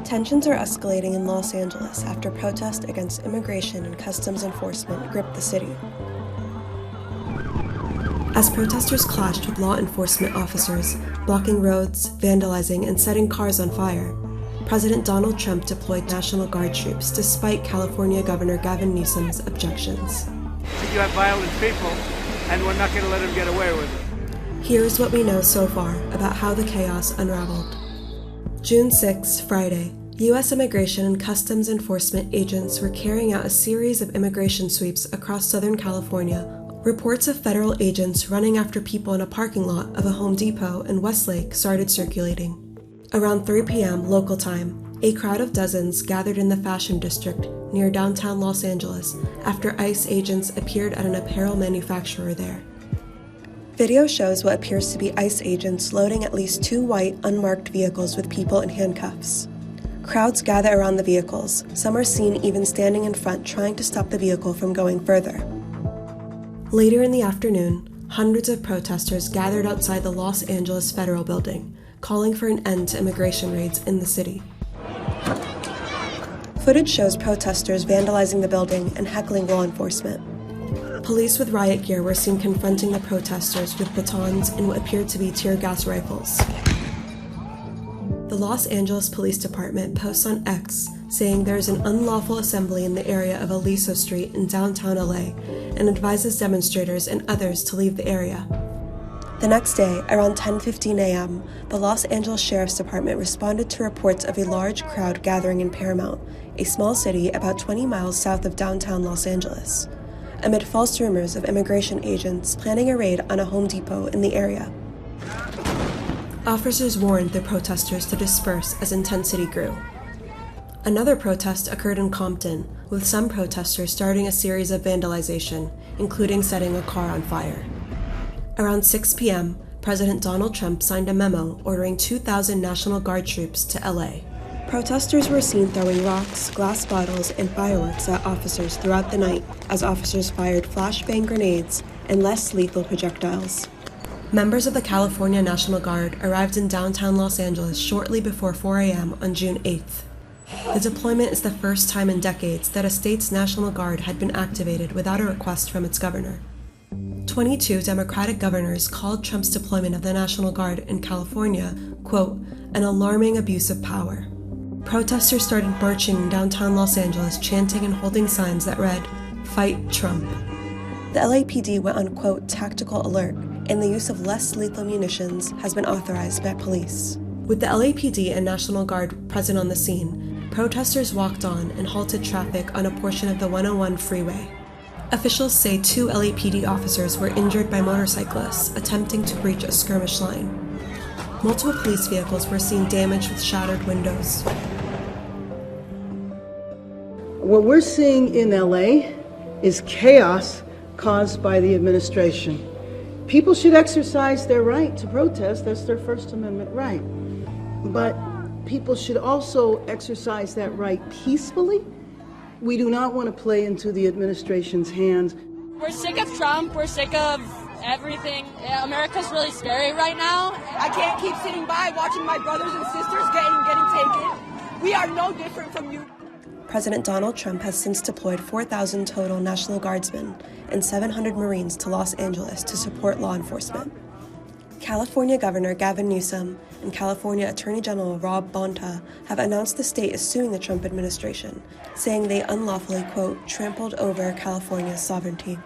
Tensions are escalating in Los Angeles after protests against immigration and customs enforcement gripped the city. As protesters clashed with law enforcement officers, blocking roads, vandalizing, and setting cars on fire, President Donald Trump deployed National Guard troops despite California Governor Gavin Newsom's objections. You have violent people, and we're not going to let them get away with it. Here's what we know so far about how the chaos unraveled. June 6, Friday, U.S. Immigration and Customs Enforcement agents were carrying out a series of immigration sweeps across Southern California. Reports of federal agents running after people in a parking lot of a Home Depot in Westlake started circulating. Around 3 p.m. local time, a crowd of dozens gathered in the Fashion District near downtown Los Angeles after ICE agents appeared at an apparel manufacturer there. Video shows what appears to be ICE agents loading at least 2 white, unmarked vehicles with people in handcuffs. Crowds gather around the vehicles. Some are seen even standing in front trying to stop the vehicle from going further. Later in the afternoon, hundreds of protesters gathered outside the Los Angeles Federal Building, calling for an end to immigration raids in the city. Footage shows protesters vandalizing the building and heckling law enforcement. Police with riot gear were seen confronting the protesters with batons and what appeared to be tear gas rifles. The Los Angeles Police Department posts on X saying there is an unlawful assembly in the area of Aliso Street in downtown LA and advises demonstrators and others to leave the area. The next day, around 10:15 a.m., the Los Angeles Sheriff's Department responded to reports of a large crowd gathering in Paramount, a small city about 20 miles south of downtown Los Angeles, amid false rumors of immigration agents planning a raid on a Home Depot in the area. Officers warned the protesters to disperse as intensity grew. Another protest occurred in Compton, with some protesters starting a series of vandalization, including setting a car on fire. Around 6 p.m., President Donald Trump signed a memo ordering 2,000 National Guard troops to LA. Protesters were seen throwing rocks, glass bottles, and fireworks at officers throughout the night as officers fired flashbang grenades and less lethal projectiles. Members of the California National Guard arrived in downtown Los Angeles shortly before 4 a.m. on June 8th. The deployment is the first time in decades that a state's National Guard had been activated without a request from its governor. 22 Democratic governors called Trump's deployment of the National Guard in California, quote, an alarming abuse of power. Protesters started marching in downtown Los Angeles, chanting and holding signs that read, "Fight Trump." The LAPD went on, quote, tactical alert, and the use of less lethal munitions has been authorized by police. With the LAPD and National Guard present on the scene, protesters walked on and halted traffic on a portion of the 101 freeway. Officials say 2 LAPD officers were injured by motorcyclists attempting to breach a skirmish line. Multiple police vehicles were seen damaged with shattered windows. What we're seeing in LA is chaos caused by the administration. People should exercise their right to protest. That's their First Amendment right. But people should also exercise that right peacefully. We do not want to play into the administration's hands. We're sick of Trump. We're sick of everything. America's really scary right now. I can't keep sitting by watching my brothers and sisters getting taken. We are no different from you. President Donald Trump has since deployed 4,000 total National Guardsmen and 700 Marines to Los Angeles to support law enforcement. California Governor Gavin Newsom and California Attorney General Rob Bonta have announced the state is suing the Trump administration, saying they unlawfully, quote, trampled over California's sovereignty.